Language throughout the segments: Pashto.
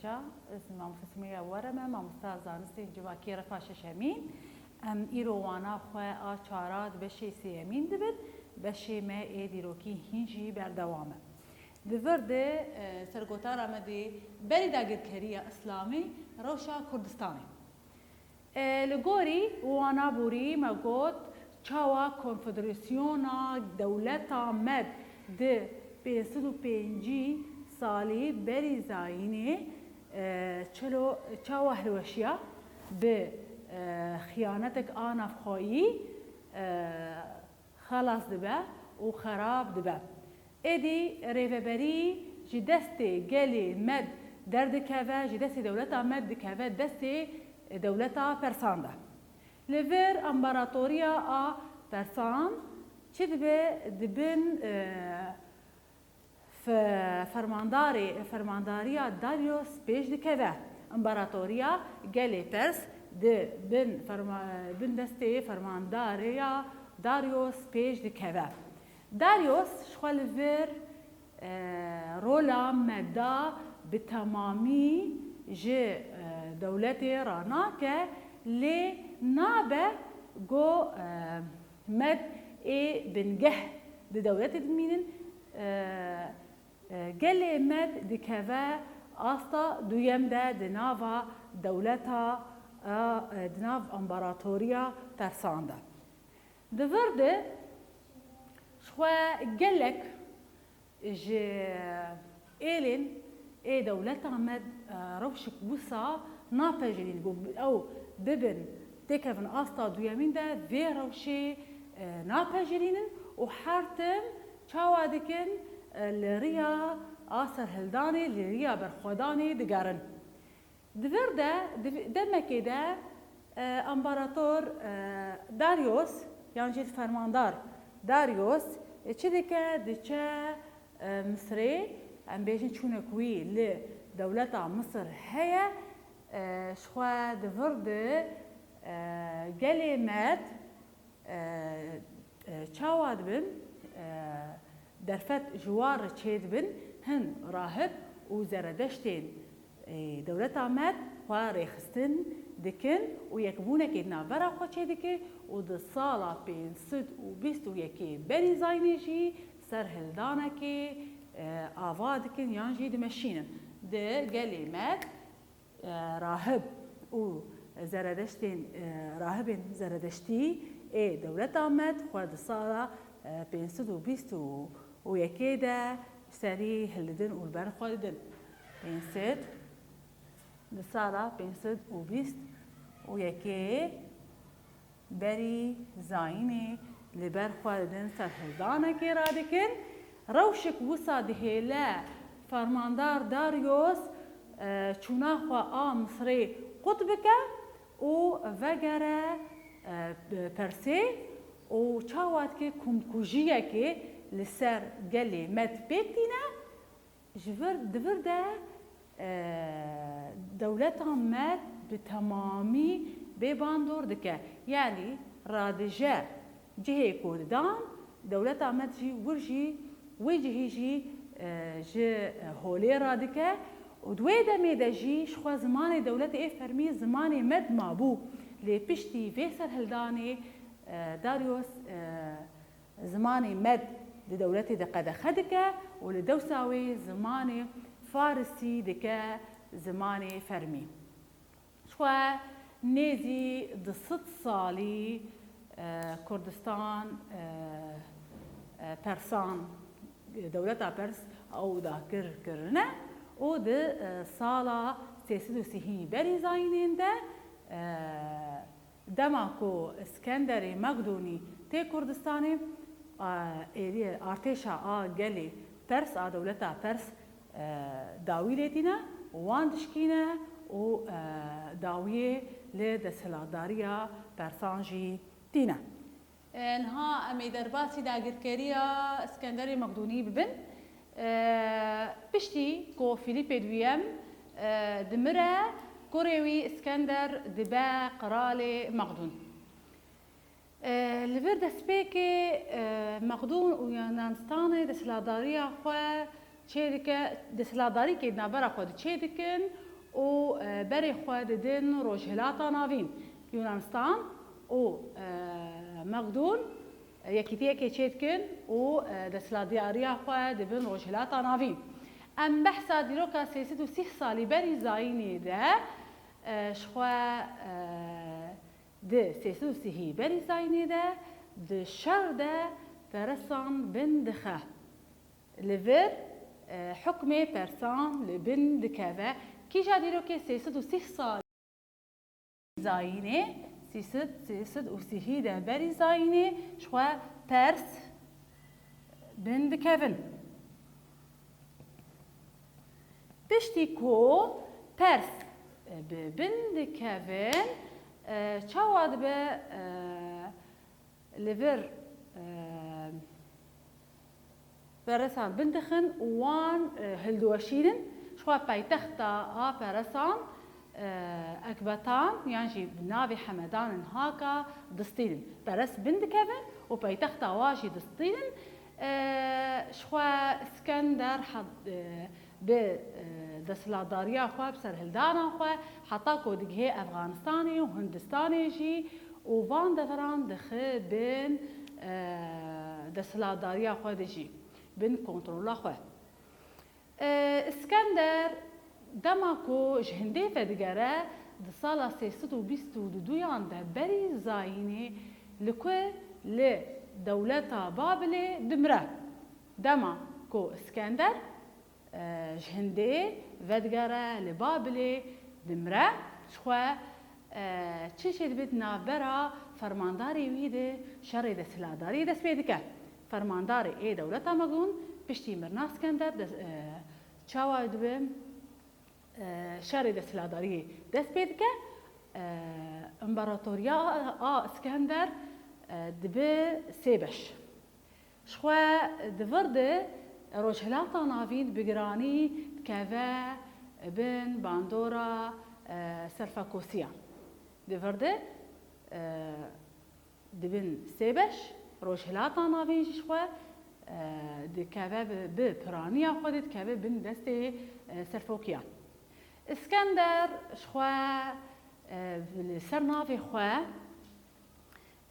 باشه اسم مامۆستا سمیە وەرەمە مامۆستا زانستی جواکی رەفا شەشەمین ئەم ئیرۆوانە خوێ ئا چارات بەشی سێەمین دەبێت بەشی مە ئێ دیرۆکی هینجی بەردەوامە دڤردێ سەرگۆتارە مەدی بەری داگیرکاریە ئیسلامی ڕەوشە کوردستانی لە گۆری وانە بووری مەگوت چاوە کۆنفدراسیۆنا دەولەتە مەد دە 505 سالی بەری زاینێ چاوە هەلوەشیە بە خیانەتێک ئا نەفخۆیی خەلاص دەبە و خەراب دەبە ئێدی ڕێڤەبەری ji destê gelê med derdikeve ji destê dewleta med dikeve destê dewleta Persan de. Li vir împaratoriya a Persan çi dibe dibin fermandariya Darius pêş dikeve. İmparatoriya gelê Pers bin destê fermandariya Darius pêş dikeve. Darius ji xwe li vir rola meda bi temamî ji dewletê ranake lê nabe got med ê bingeh di dewletê dimînin gelê med dikeve asta duyem de di nava dewleta di nav împaratoriya Persan de. Di vir de ji xwe gelek ji êlên ê dewleta me rewşik wisa napejirîn ew bibin têkevin asta duyemîn de vê rewşê napejirînin û her tim çawa dikin li rêya a serhildanê li rêya berxwedanê digerin. Di vir de demekê de împarator Darius yan jî fermandar Darius çi dike diçe Misrê em bêjin çûnek wî li dewleta Misir heye ji xwe di vir de gelê med çawa dibin derfet ji war re çê dibin hin rahib û zeredeştên dewleta med xwe rêxistin dikin û yekbûnekê di navbera xwe çê dike û di sala 521 berî zaynê jî serhildanekê ava dikin yan jî dimeşînin. Di gelê me rahib û zeredeştên rahibên zeredeştî ê dewleta med xwe di sala 521 de serî hildidin û li ber xwe didin. 500 di sala 521 berî zayînê li ber xwe didin serhildanekê radikin rewşik wisa dihêle fermandar Darius çûna xwe a Misrê qut bike û vegere Persê û çawa dike komkujiyekê li ser gelê med pêk tîne ji vir di vir de dewleta med bi temamî bêbandor dike yanî radije cihê ku didan dewleta med jî wir jî wê cihê jî ji holê radike û di wê demê de jî ji xwe zimanê dewletê ê fermî zimanê med mabû lê piştî vê serhildanê Darius zimanê med di dewletê de qedexe dike û li dewsa wê zimanê Farisî dike zimanê fermî. Ji xwe nêzî di 100 salî Kurdistan Persan dewleta Pers ew dagir kirine û di sala 330 berî zayînên de dema ku İskenderê Megdûnî tê Kurdistanê artêşa a gelê Pers a dewleta Pers dawî lêtîne wan dişkîne û dawiyê li desthilatdariya Persan jî tîne. Niha em ê derbasî dagirkariya İskenderê Megdûnî bibin. Piştî ku Fîlîpê Duyem dimire kurê wî İskender dibe qiralê Megdûn. Li vir destpêkê Megdûn û Yunanistanê desthilatdariya xwe çê dike desthilatdarîkê di navbera xwe çê dikin و بري خوا ددن روجهلاتا ناوین یونانستان و مقدون یکیتیه که چید کن و دسلادیاریا خوا دبن روجهلاتا ناوین ام بحثا دیروکا 330 سالی بری زاینی ده شخوا ده 330 بری زاینی ده ده شر ده پرسان بن دخه لفر حكمي برسان لبن دكافة كي جاديرو كي 330 سال زاينه 330 ده بري زاينه شخوا برس بن دكافن بشتي كو برس بن دكافن چاواد به لفر برسان بندخن وان هلدوشيدن شوا بايتختا ها برسان اكبتان يعني بنافي حمدان هاكا دستيدن برس بندكفن وبايتختا واجي دستيدن شوا اسكندر حد ب دسلاداريا خوا بسر هلدانا خوا حتى كود جهه افغانستاني وهندستاني جي وفان دفران دخ بين دسلاداريا خوا دجي بن كنترولا خو اسكندر دماكو جهندي فدگره د سالا 322 یان ده بری زاینه لکو ل دولتا بابل دمره دماكو اسكندر جهندي فدگره لبابل دمره شخوا چشید بدنا برا فرمانداری ویده شر دسلاداری دست بیدکه فرماندار ای دولت مقدون پشتی مرنا اسکندر چاوا دبه شر دسلاداری دست بید که امپراتوریا اسکندر دبه سیبش شخوا دورده روجهلاتا ناوید بگرانی کاوه بن باندورا سرفاکوسیا دورده دبن سیبش روجهلاتا ناوین شخوا دكافة ببرانيا خودت كافة بن دستي سرفوكيا اسكندر شخوا سرنافي خوا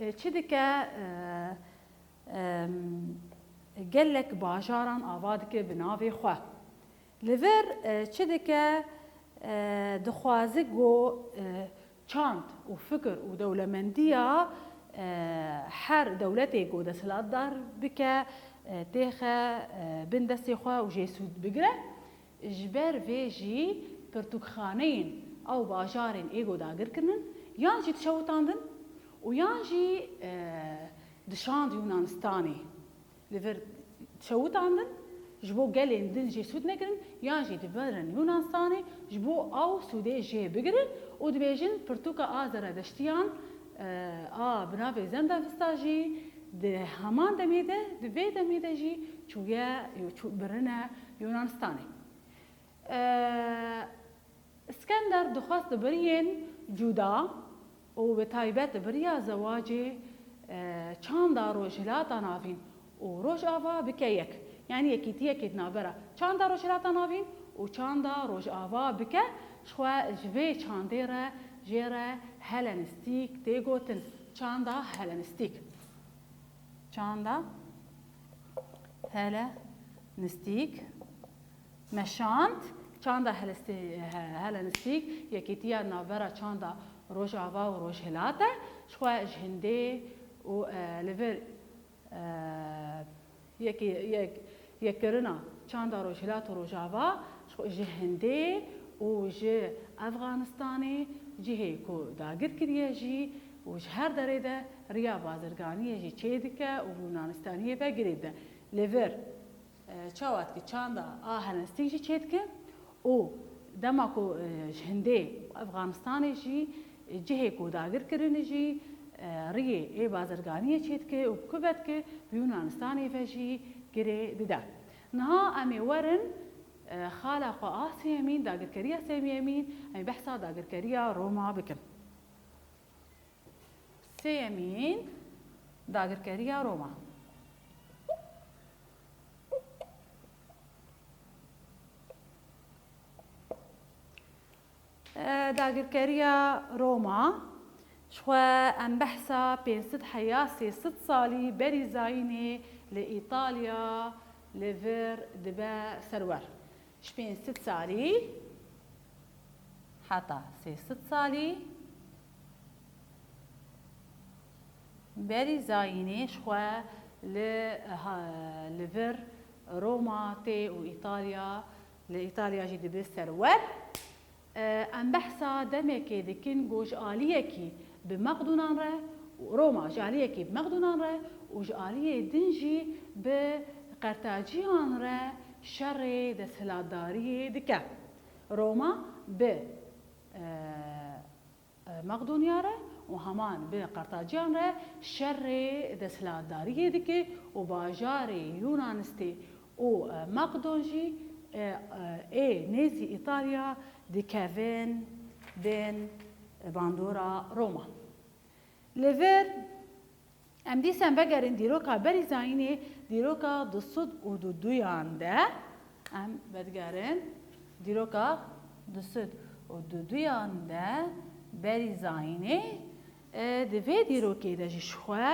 چدكا قالك باجاران آوادك بنافي خوا لفر چدكا دخوازقو چاند وفكر ودولمندية حر دولتي قو دسلات دار بك تيخا بن دستي خوا وجي سود بقرة جبر فيجي برتوخانين أو باجارين إيجو داقر كرنن يانجي تشوتاندن ويانجي دشاند يونانستاني لفر تشوتاندن جبو قالين دن جي سود نكرن يانجي دبرن يونانستاني جبو أو سودي جي بقرن ودبيجن برتوكا آزرا دشتيان بنافي زندا فستاجي ده همان دميده دبي دميده جي چويا چو برنا يونانستاني اسكندر دخواست برين جودا وبتايبت بريا زواجي چاندا روجهلاتا نافين وروج آوا بكيك يعني يكيتيه كيت نابرا چاندا روجهلاتا نافين وچاندا روج آوا بكا شخوا جبي چانديرا جيرا هلنستيك تيغوتن چاندا هلنستيك چاندا هلنستيك مشانت چاندا هلنستيك يكيتيا نافرا چاندا روج آوا و روج هلاتا شخوا جهندي و لفر يكرنا چاندا روج هلاتا و روج آوا شخوا جهندي و جه افغانستاني جهه کو داگر کریه جی و هر دريده ريا بازرگانی جی چیدکه و یونانستانیه به گریده لیور چاوات که چاندا هلنستیک جی چیدکه و دما کو هنده افغانستان جی جهه کو داگر کرنه جی ریه ای بازرگانی چیدکه و کوبت که یونانستانی به جی گریده نها امی ورن خالق آسيا يمين داقر كريا سامي يمين أي بحثا داقر كريا روما بكم سي يمين داقر كريا روما داگرکاریە ڕۆما شخوا ئەم بەحسا 500 حیا 300 ساڵی بەری زاینێ لە ئیتالیا لەڤر دبە سەروەر 500 ساڵی حتا 300 ساڵی بەری زاینێ شخوا لەڤر ڕۆما تێ و ئیتالیا لە ئیتالیاژی دبێ سەروەر ئەم بەحسا دەمێکێ دکن گۆژئالیەکی بمەقدونان ڕێ ڕۆما ژالیەکی بمەقدونان ڕێ و ژالیە دنجی بە قەرتاجیان ڕێ شەڕێ دەسەلاتداریە دکە ڕۆما بە مەقدونیا ڕێ و هەمان بە قەرتاجیان ڕێ شەڕێ دەسەلاتداریە دکێ و باژارێ یونانستێ و مەقدۆنژی نێزی ئیتالیا دکەڤێن بێن باندۆرا ڕۆما لەڤێر ئەم دیسان بەگەرن دیرۆکا بەری زاینێ دیرۆکا 202یان دە ئەم بەدگەرن دیرۆکا 202یان دە بەری زاینێ divê dîrokê de ji xwe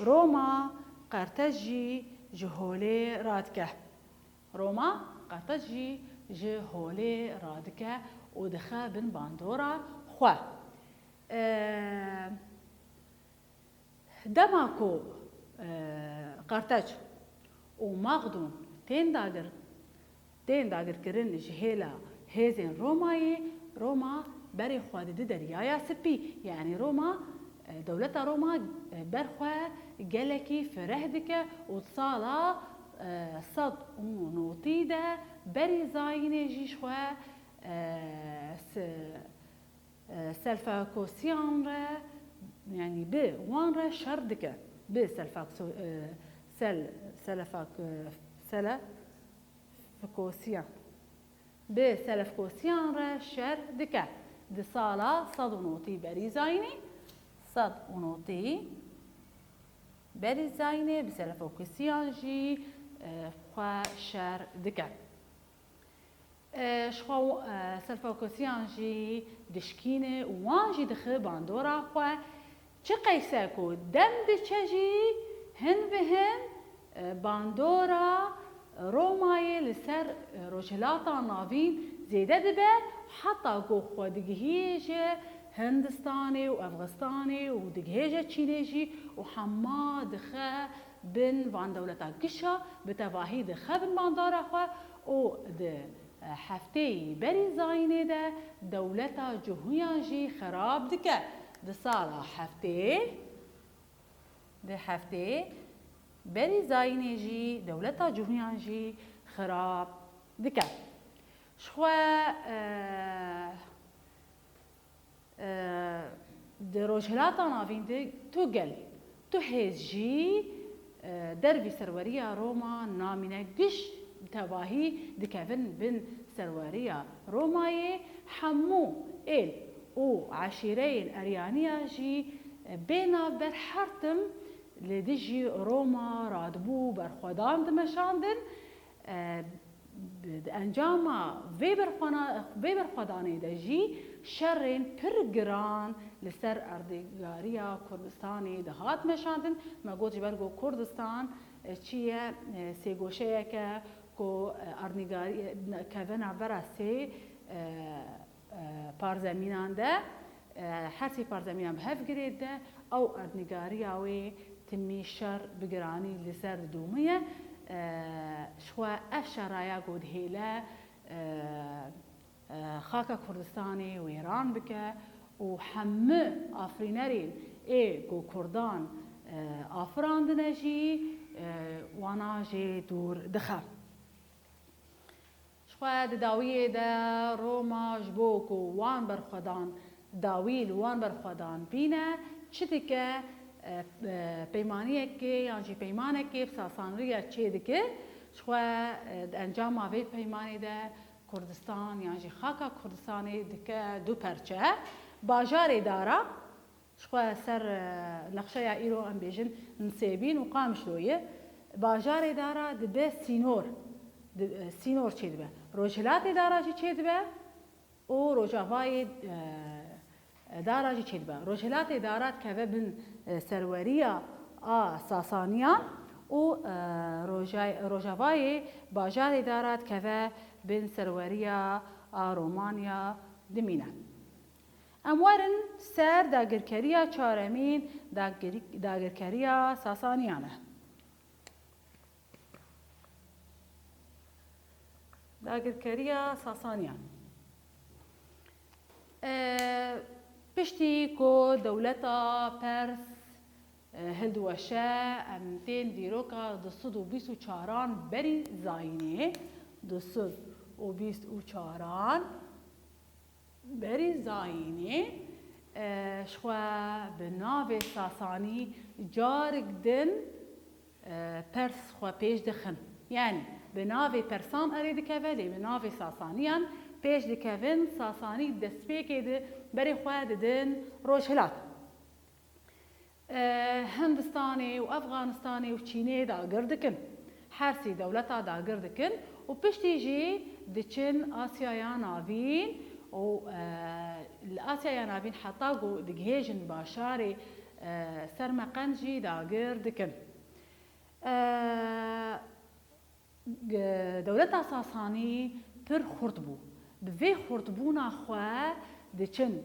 Roma qertej jî ji holê radike. Roma qertej jî ji holê radike û dixe bin bandora xwe. Dema ku qertej û Maqdûn tên dagirkirin ji hêla hêzên Romayê Roma berê xwe didi deryaya Spî yani Roma dewleta Roma berxwe gelekî fireh dike û sala 190 de berî zayînê jî xwe Selefkosiyan re yani bi wan re şer dike bi Selefkosiyan bi Selefkosiyan re şer dike di sala 190 berî zayînê 190 berî zayînê bi Selefkosiyan jî xwe şer dike. Şxwe Selefkosiyan jî dişkîne û wan jî dixe bandora xwe çi qeyse ku dem diçe jî hin bi hin bandora Romayê li ser rojhilata navîn zêde dibe heta ku xwe digihêje Hindistanê û Efxistanê û digihêje Çînê jî û hema dixe bin van dewleta gişa bi tevahî dixe bin bandora xwe û di hefteyê berî zayînê de dewleta Cihûyan jî xerab dike. Di sala hefteyê berî zayînê jî dewleta Cihûyan jî xerab dike. Xwe di rojhilata navîn de tu gel tu hêz jî dervî serweriya Roma namîne giş tevahî dikevin bin serweriya Romayê hemû êl û eşîreyên eryaniya jî bênavber her tim li dijî Roma radibû berxwedan dimeşandin di encama vê berxwedanê de jî şerên pir giran li ser erdêgariya Kurdistanê dihat meşandin. Me got ji ber ku Kurdistan çi ye sêgoşeyeke ku erdêgarî kevina vera sê parzemînan de her sê parzemînan bi hev girê de ew erdêgariya wê timî şer bi giranî li ser didûmiye. Xwe ev şeraya ku dihêle xaka Kurdistanê wêran bike û hemû afrînerên ê ku Kurdan afirandine jî wana jê dûr dixe. Xwe di dawiyê de Roma ji bo ku wan berxwedan dawî li wan berxwedan bîne çi dike peymaniyekê yan jî peymanekê sasanriya çê dike xwe di encama vê peymanê de Kurdistan yan jî xaka Kurdistanê dike du perçe bajarê dara xwe ser nexşeya îro em bêjin Nisêbîn û Qamişloyê bajarê dara dibe sînor çê dibe rojhilatê dara jî çê dibe و روجاوای دارا جی چید با روجهلات دارات که بن سروریا ساسانیان و روجاوای باجار دارات که بن سروریا رومانیا دمینن. اموارن سر داگرکریا چارمین داگرکریا ساسانیانه. داگرکریا ساسانیان. پشتی کو دولتا پرس هلدوشه امتین دیروکا 224 بری زاینه 224 بری زاینه شخوا به ناو ساسانی جارک دن پرس خوا پیش دخن یعنی به ناو پرسان اری دکولی به ناو ساسانیان پیش دکوین ساسانی دست پیکیده بری خوا دن روجهلات هندستانی و افغانستانی و چینی داگر دکن هرسی دولتا داگر دکن و پشتی جی دچن آسیایا ناوین و الآسيا نابين حطاقو دقهيجن باشاري سرمقنجي داقر دكن دولتا ساساني پر خرطبو بفي خرطبونا خواه دچن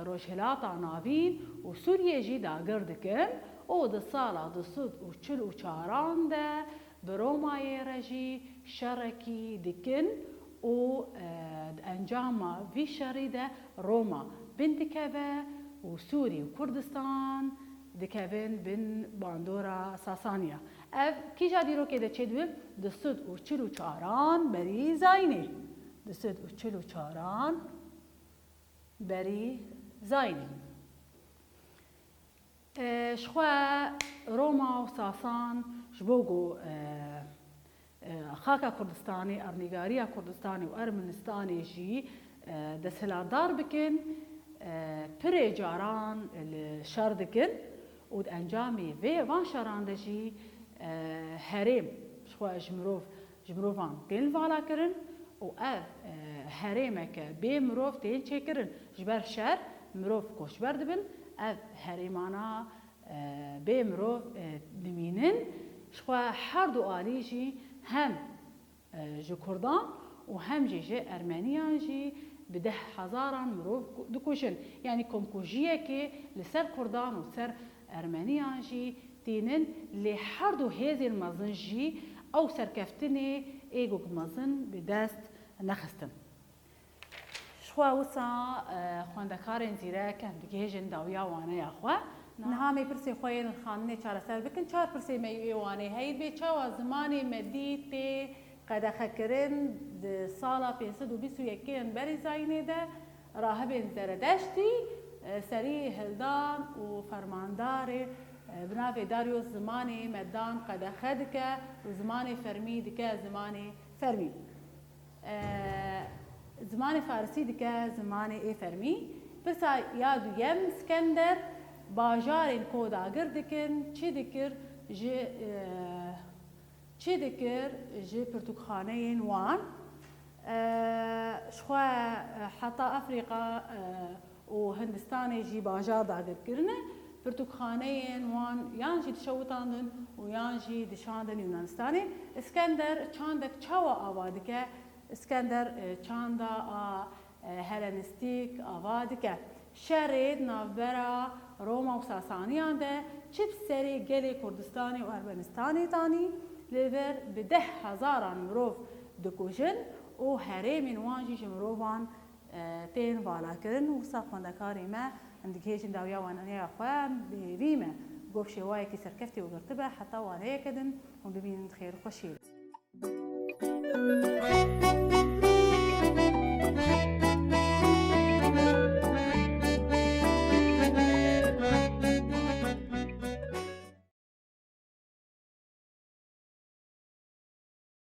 روجهلاتا نابين و سوريا جي داقر دكن و ده سالا ده صد و چل و چاران ده بروماي رجي شركي دكن و انجام في شريدة روما بن دكافة وسوري وكردستان دكافين بن باندورا ساسانيا اف كي جاديرو كده تشدو دسد وچلو چاران بري زايني دسد وچلو چاران بري زايني شخوا روما وساسان جبوغو خاكا كردستاني ارنيغاريا كردستاني وارمنستاني جي دسهلاردار بكن بري جاران الشار دكن ود انجامي في وان شاران دجي هرم شخوا جمروفان تين فالا كرن و اف هرمك بي مروف تين چكرن جبر شر مروف كوشبر دبن اف هرمانا بي مروف دمينن شخوا هر دو آلی جی هم جی کردان و هم جی ارمنیان جی به 10,000 مروف دکوشن یعنی کمکوژیه که لسر کردان و سر ارمنیان جی تینن لی هر دو هزین مزن جی او سرکفتنی ایگو مزن به دست نخستن. شخوا وسا خواندکارن زیره که بگیجن داویا وانه یا خوا نهامی پرسی خوین خانه چهار سر بکن چهار پرسی میوانی هید به چه زمانی مدید تی قدخه کرن سالا 521 بری زاینه ده راهب زردشتی سری هلدان و فرماندار بناوی داریوس زمانی مدان قدخه دکه و زمانی فرمی دکه زمانی فرمی زمان فارسی دکه زمانی ای فرمی پس یادو یم اسکندر باجارین کو داگر دکن چی دکر جی پرتوخانه وان شخوا حتی افریقا و هندستان جی باجار داگر کرنه پرتوخانه وان یان جی دشوتاندن و یان جی دشاندن یونانستانی اسکندر چاندک چاوا آوادکه اسکندر چاندا هلنستیک آوادکه شرید نافبرا روما و ساسانیان ده چپ سری گلی کردستانی و ارمنستانی تانی لیور به 10,000 مروف دکوشن و هرمین وانجی جمروفان تین والا کرن و ساخوندکاری ما اندگیجن داویا وانانیا خوام بویمه گوب شوایی که سرکفتی و گرتبه حتی وانه کدن و ببینند خیر خوشید.